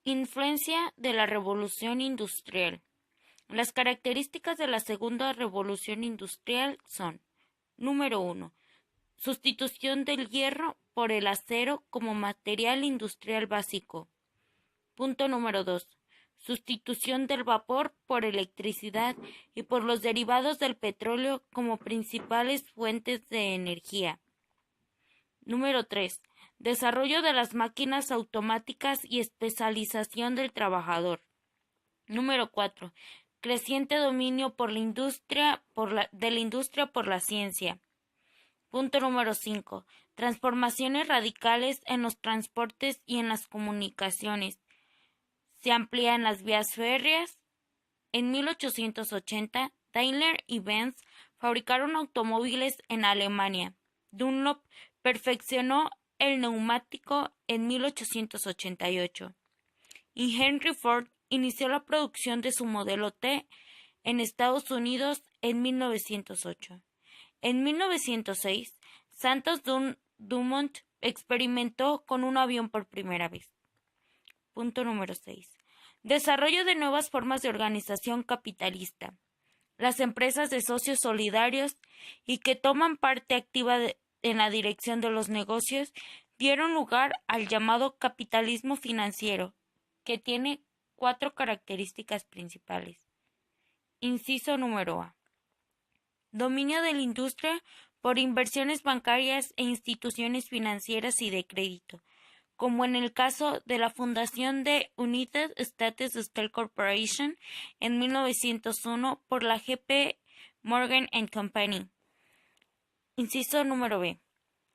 Influencia de la Revolución Industrial. Las características de la segunda revolución industrial son: número 1. Sustitución del hierro por el acero como material industrial básico. Punto número 2. Sustitución del vapor por electricidad y por los derivados del petróleo como principales fuentes de energía. Número 3. Desarrollo de las máquinas automáticas y especialización del trabajador. Número 4. Creciente dominio por la industria por la ciencia. Punto número 5. Transformaciones radicales en los transportes y en las comunicaciones. Se amplían las vías férreas. En 1880, Daimler y Benz fabricaron automóviles en Alemania. Dunlop perfeccionó el neumático en 1888. Y Henry Ford inició la producción de su modelo T en Estados Unidos en 1908. En 1906, Santos Dumont experimentó con un avión por primera vez. Punto número 6. Desarrollo de nuevas formas de organización capitalista. Las empresas de socios solidarios y que toman parte activa en la dirección de los negocios dieron lugar al llamado capitalismo financiero, que tiene 4 características principales. Inciso número A. Dominio de la industria por inversiones bancarias e instituciones financieras y de crédito, como en el caso de la fundación de United States Steel Corporation en 1901 por la J.P. Morgan & Company. Inciso número B.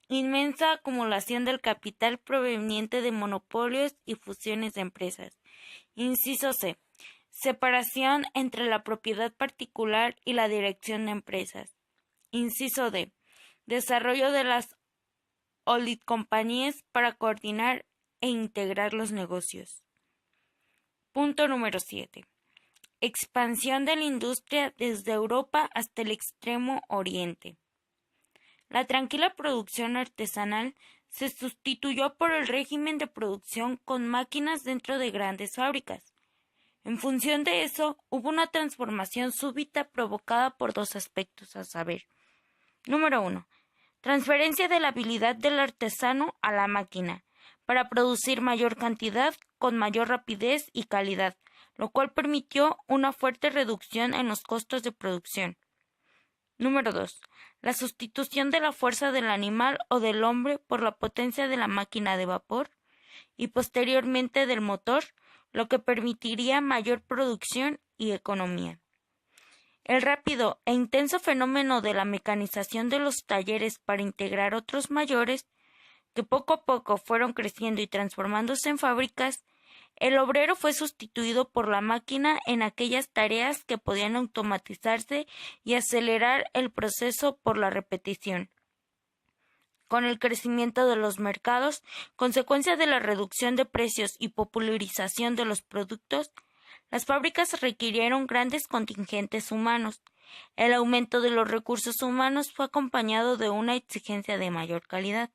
Inmensa acumulación del capital proveniente de monopolios y fusiones de empresas. Inciso C. Separación entre la propiedad particular y la dirección de empresas. Inciso D. Desarrollo de las oligocompañías para coordinar e integrar los negocios. Punto número 7. Expansión de la industria desde Europa hasta el extremo oriente. La tranquila producción artesanal se sustituyó por el régimen de producción con máquinas dentro de grandes fábricas. En función de eso, hubo una transformación súbita provocada por 2 aspectos, a saber: número 1. Transferencia de la habilidad del artesano a la máquina, para producir mayor cantidad con mayor rapidez y calidad, lo cual permitió una fuerte reducción en los costos de producción. Número 2. La sustitución de la fuerza del animal o del hombre por la potencia de la máquina de vapor y posteriormente del motor, lo que permitiría mayor producción y economía. El rápido e intenso fenómeno de la mecanización de los talleres para integrar otros mayores, que poco a poco fueron creciendo y transformándose en fábricas, el obrero fue sustituido por la máquina en aquellas tareas que podían automatizarse y acelerar el proceso por la repetición. Con el crecimiento de los mercados, consecuencia de la reducción de precios y popularización de los productos, las fábricas requirieron grandes contingentes humanos. El aumento de los recursos humanos fue acompañado de una exigencia de mayor calidad.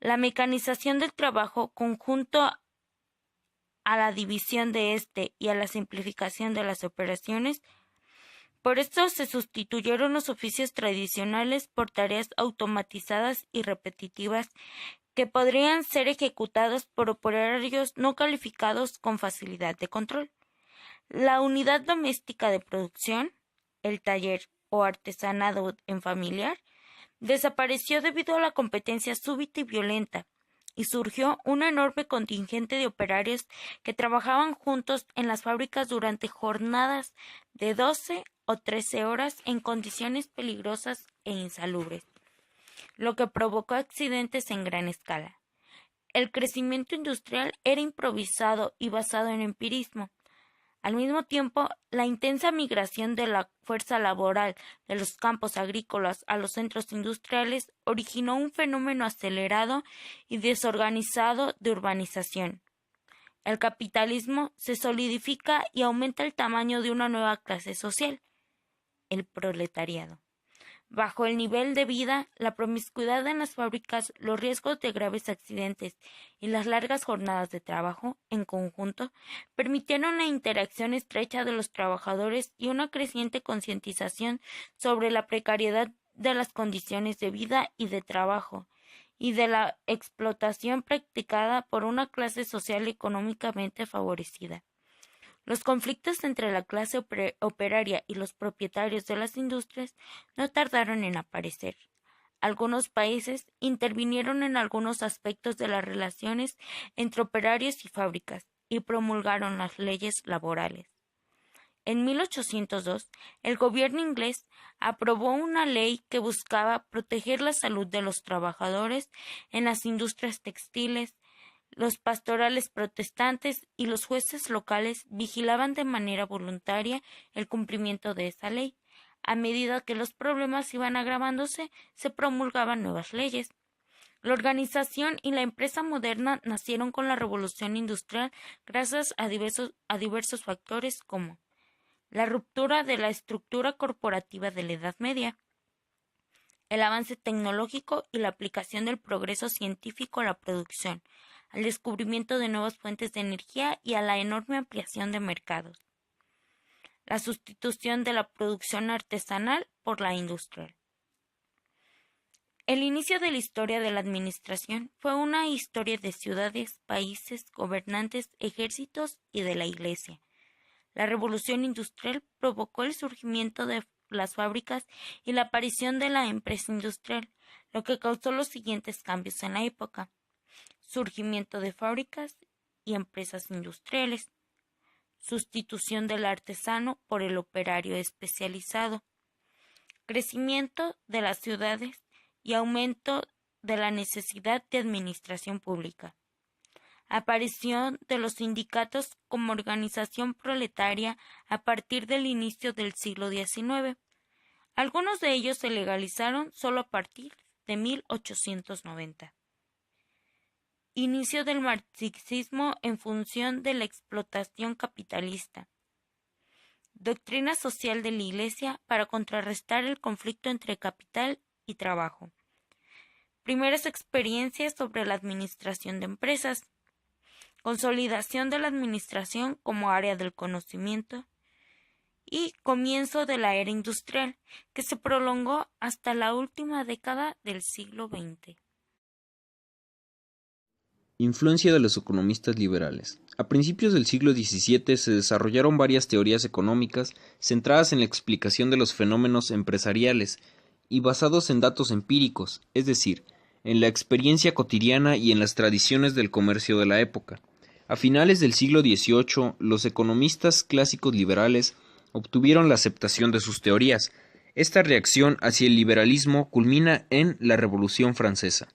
La mecanización del trabajo, conjunto a la división de este y a la simplificación de las operaciones, por esto se sustituyeron los oficios tradicionales por tareas automatizadas y repetitivas que podrían ser ejecutadas por operarios no calificados con facilidad de control. La unidad doméstica de producción, el taller o artesanado en familiar, desapareció debido a la competencia súbita y violenta, y surgió un enorme contingente de operarios que trabajaban juntos en las fábricas durante jornadas de 12 o 13 horas en condiciones peligrosas e insalubres, lo que provocó accidentes en gran escala. El crecimiento industrial era improvisado y basado en empirismo. Al mismo tiempo, la intensa migración de la fuerza laboral de los campos agrícolas a los centros industriales originó un fenómeno acelerado y desorganizado de urbanización. El capitalismo se solidifica y aumenta el tamaño de una nueva clase social, el proletariado. Bajo el nivel de vida, la promiscuidad en las fábricas, los riesgos de graves accidentes y las largas jornadas de trabajo, en conjunto, permitieron la interacción estrecha de los trabajadores y una creciente concientización sobre la precariedad de las condiciones de vida y de trabajo, y de la explotación practicada por una clase social económicamente favorecida. Los conflictos entre la clase operaria y los propietarios de las industrias no tardaron en aparecer. Algunos países intervinieron en algunos aspectos de las relaciones entre operarios y fábricas y promulgaron las leyes laborales. En 1802, el gobierno inglés aprobó una ley que buscaba proteger la salud de los trabajadores en las industrias textiles. Los pastorales protestantes y los jueces locales vigilaban de manera voluntaria el cumplimiento de esa ley. A medida que los problemas iban agravándose, se promulgaban nuevas leyes. La organización y la empresa moderna nacieron con la revolución industrial gracias a diversos factores como la ruptura de la estructura corporativa de la Edad Media, el avance tecnológico y la aplicación del progreso científico a la producción, al descubrimiento de nuevas fuentes de energía y a la enorme ampliación de mercados. La sustitución de la producción artesanal por la industrial. El inicio de la historia de la administración fue una historia de ciudades, países, gobernantes, ejércitos y de la Iglesia. La revolución industrial provocó el surgimiento de las fábricas y la aparición de la empresa industrial, lo que causó los siguientes cambios en la época: surgimiento de fábricas y empresas industriales, sustitución del artesano por el operario especializado, crecimiento de las ciudades y aumento de la necesidad de administración pública, aparición de los sindicatos como organización proletaria a partir del inicio del siglo XIX. Algunos de ellos se legalizaron solo a partir de 1890. Inicio del marxismo en función de la explotación capitalista. Doctrina social de la Iglesia para contrarrestar el conflicto entre capital y trabajo. Primeras experiencias sobre la administración de empresas. Consolidación de la administración como área del conocimiento. Y comienzo de la era industrial, que se prolongó hasta la última década del siglo XX. Influencia de los economistas liberales. A principios del siglo XVII se desarrollaron varias teorías económicas centradas en la explicación de los fenómenos empresariales y basados en datos empíricos, es decir, en la experiencia cotidiana y en las tradiciones del comercio de la época. A finales del siglo XVIII, los economistas clásicos liberales obtuvieron la aceptación de sus teorías. Esta reacción hacia el liberalismo culmina en la Revolución Francesa.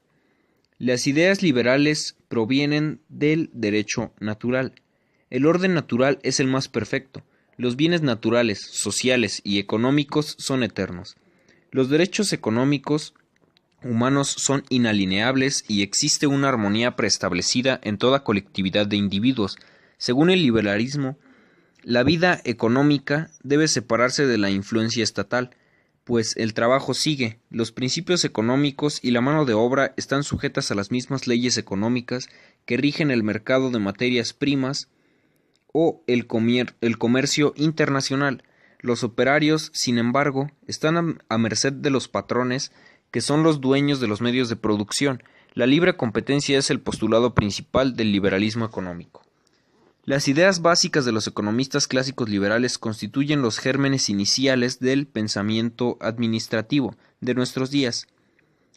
Las ideas liberales provienen del derecho natural. El orden natural es el más perfecto. Los bienes naturales, sociales y económicos son eternos. Los derechos económicos humanos son inalienables y existe una armonía preestablecida en toda colectividad de individuos. Según el liberalismo, la vida económica debe separarse de la influencia estatal, pues el trabajo sigue, los principios económicos y la mano de obra están sujetas a las mismas leyes económicas que rigen el mercado de materias primas o el comercio internacional. Los operarios, sin embargo, están a merced de los patrones, que son los dueños de los medios de producción. La libre competencia es el postulado principal del liberalismo económico. Las ideas básicas de los economistas clásicos liberales constituyen los gérmenes iniciales del pensamiento administrativo de nuestros días.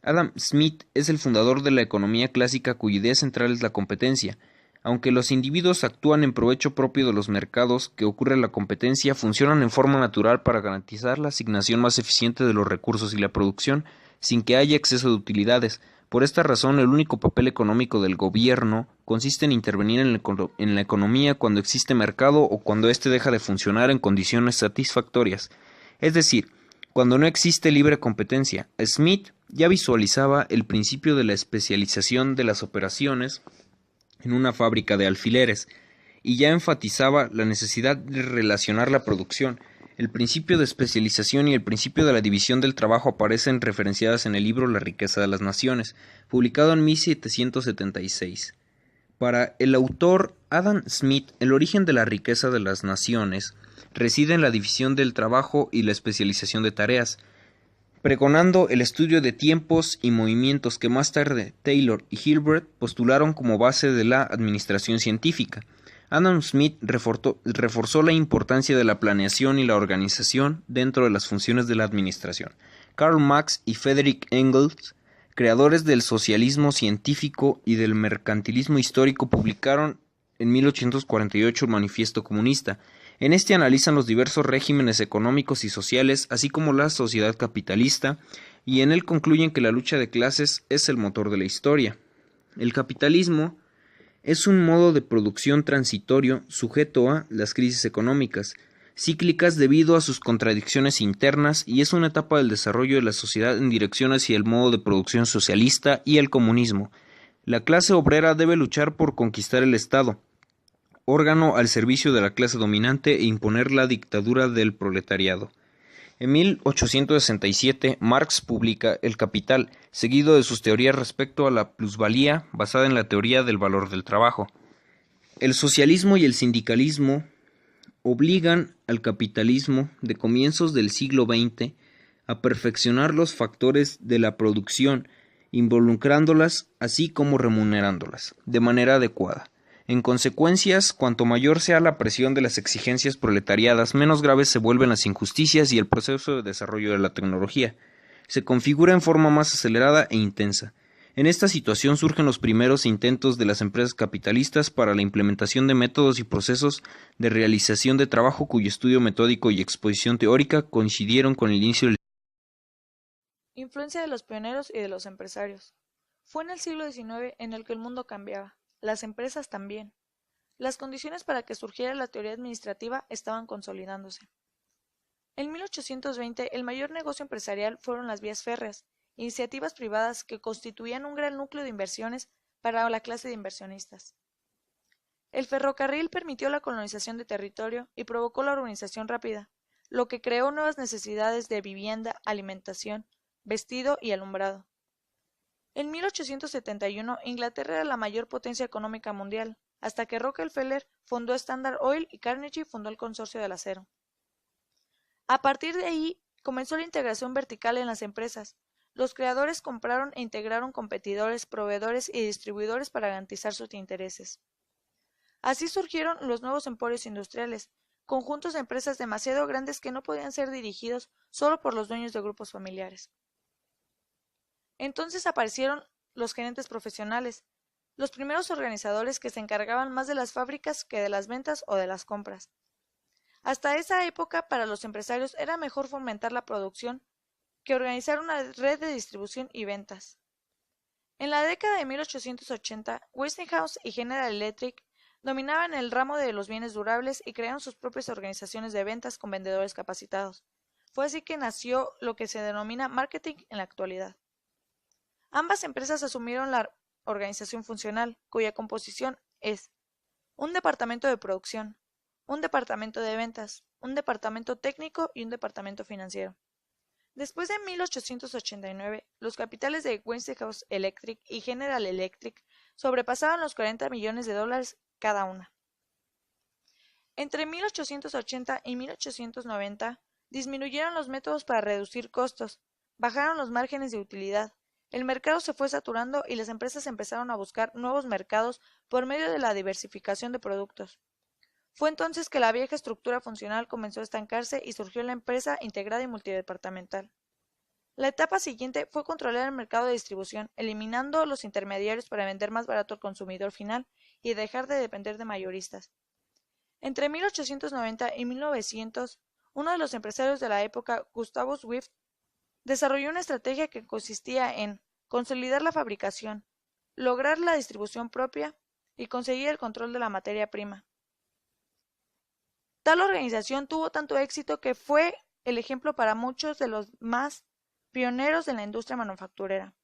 Adam Smith es el fundador de la economía clásica cuya idea central es la competencia. Aunque los individuos actúan en provecho propio de los mercados que ocurre la competencia, funcionan en forma natural para garantizar la asignación más eficiente de los recursos y la producción, sin que haya exceso de utilidades. Por esta razón, el único papel económico del gobierno consiste en intervenir en la economía cuando existe mercado o cuando éste deja de funcionar en condiciones satisfactorias, es decir, cuando no existe libre competencia. Smith ya visualizaba el principio de la especialización de las operaciones en una fábrica de alfileres y ya enfatizaba la necesidad de relacionar la producción. El principio de especialización y el principio de la división del trabajo aparecen referenciadas en el libro La riqueza de las naciones, publicado en 1776. Para el autor Adam Smith, el origen de la riqueza de las naciones reside en la división del trabajo y la especialización de tareas, pregonando el estudio de tiempos y movimientos que más tarde Taylor y Hilbert postularon como base de la administración científica. Adam Smith reforzó la importancia de la planeación y la organización dentro de las funciones de la administración. Karl Marx y Friedrich Engels, creadores del socialismo científico y del mercantilismo histórico, publicaron en 1848 el Manifiesto Comunista. En este analizan los diversos regímenes económicos y sociales, así como la sociedad capitalista, y en él concluyen que la lucha de clases es el motor de la historia. El capitalismo es un modo de producción transitorio sujeto a las crisis económicas, cíclicas debido a sus contradicciones internas, y es una etapa del desarrollo de la sociedad en dirección hacia el modo de producción socialista y el comunismo. La clase obrera debe luchar por conquistar el Estado, órgano al servicio de la clase dominante, e imponer la dictadura del proletariado. En 1867, Marx publica El Capital, seguido de sus teorías respecto a la plusvalía, basada en la teoría del valor del trabajo. El socialismo y el sindicalismo obligan al capitalismo de comienzos del siglo XX a perfeccionar los factores de la producción, involucrándolas así como remunerándolas de manera adecuada. En consecuencia, cuanto mayor sea la presión de las exigencias proletariadas, menos graves se vuelven las injusticias y el proceso de desarrollo de la tecnología se configura en forma más acelerada e intensa. En esta situación surgen los primeros intentos de las empresas capitalistas para la implementación de métodos y procesos de realización de trabajo cuyo estudio metódico y exposición teórica coincidieron con el inicio del Influencia de los pioneros y de los empresarios. Fue en el siglo XIX en el que el mundo cambiaba. Las empresas también. Las condiciones para que surgiera la teoría administrativa estaban consolidándose. En 1820 el mayor negocio empresarial fueron las vías férreas, iniciativas privadas que constituían un gran núcleo de inversiones para la clase de inversionistas. El ferrocarril permitió la colonización de territorio y provocó la urbanización rápida, lo que creó nuevas necesidades de vivienda, alimentación, vestido y alumbrado. En 1871, Inglaterra era la mayor potencia económica mundial, hasta que Rockefeller fundó Standard Oil y Carnegie fundó el Consorcio del Acero. A partir de ahí, comenzó la integración vertical en las empresas. Los creadores compraron e integraron competidores, proveedores y distribuidores para garantizar sus intereses. Así surgieron los nuevos emporios industriales, conjuntos de empresas demasiado grandes que no podían ser dirigidos solo por los dueños de grupos familiares. Entonces aparecieron los gerentes profesionales, los primeros organizadores que se encargaban más de las fábricas que de las ventas o de las compras. Hasta esa época, para los empresarios era mejor fomentar la producción que organizar una red de distribución y ventas. En la década de 1880, Westinghouse y General Electric dominaban el ramo de los bienes durables y crearon sus propias organizaciones de ventas con vendedores capacitados. Fue así que nació lo que se denomina marketing en la actualidad. Ambas empresas asumieron la organización funcional, cuya composición es un departamento de producción, un departamento de ventas, un departamento técnico y un departamento financiero. Después de 1889, los capitales de Westinghouse Electric y General Electric sobrepasaban los $40 millones cada una. Entre 1880 y 1890 disminuyeron los métodos para reducir costos, bajaron los márgenes de utilidad, el mercado se fue saturando y las empresas empezaron a buscar nuevos mercados por medio de la diversificación de productos. Fue entonces que la vieja estructura funcional comenzó a estancarse y surgió la empresa integrada y multidepartamental. La etapa siguiente fue controlar el mercado de distribución, eliminando los intermediarios para vender más barato al consumidor final y dejar de depender de mayoristas. Entre 1890 y 1900, uno de los empresarios de la época, Gustavus Swift, desarrolló una estrategia que consistía en consolidar la fabricación, lograr la distribución propia y conseguir el control de la materia prima. Tal organización tuvo tanto éxito que fue el ejemplo para muchos de los más pioneros de la industria manufacturera.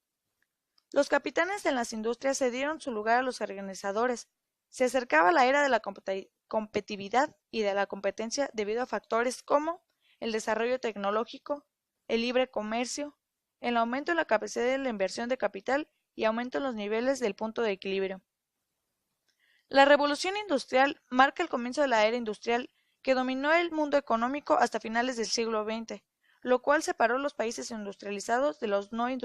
Los capitanes de las industrias cedieron su lugar a los organizadores. Se acercaba la era de la competitividad y de la competencia debido a factores como el desarrollo tecnológico, el libre comercio, el aumento de la capacidad de la inversión de capital y aumento en los niveles del punto de equilibrio. La revolución industrial marca el comienzo de la era industrial que dominó el mundo económico hasta finales del siglo XX, lo cual separó los países industrializados de los no industrializados.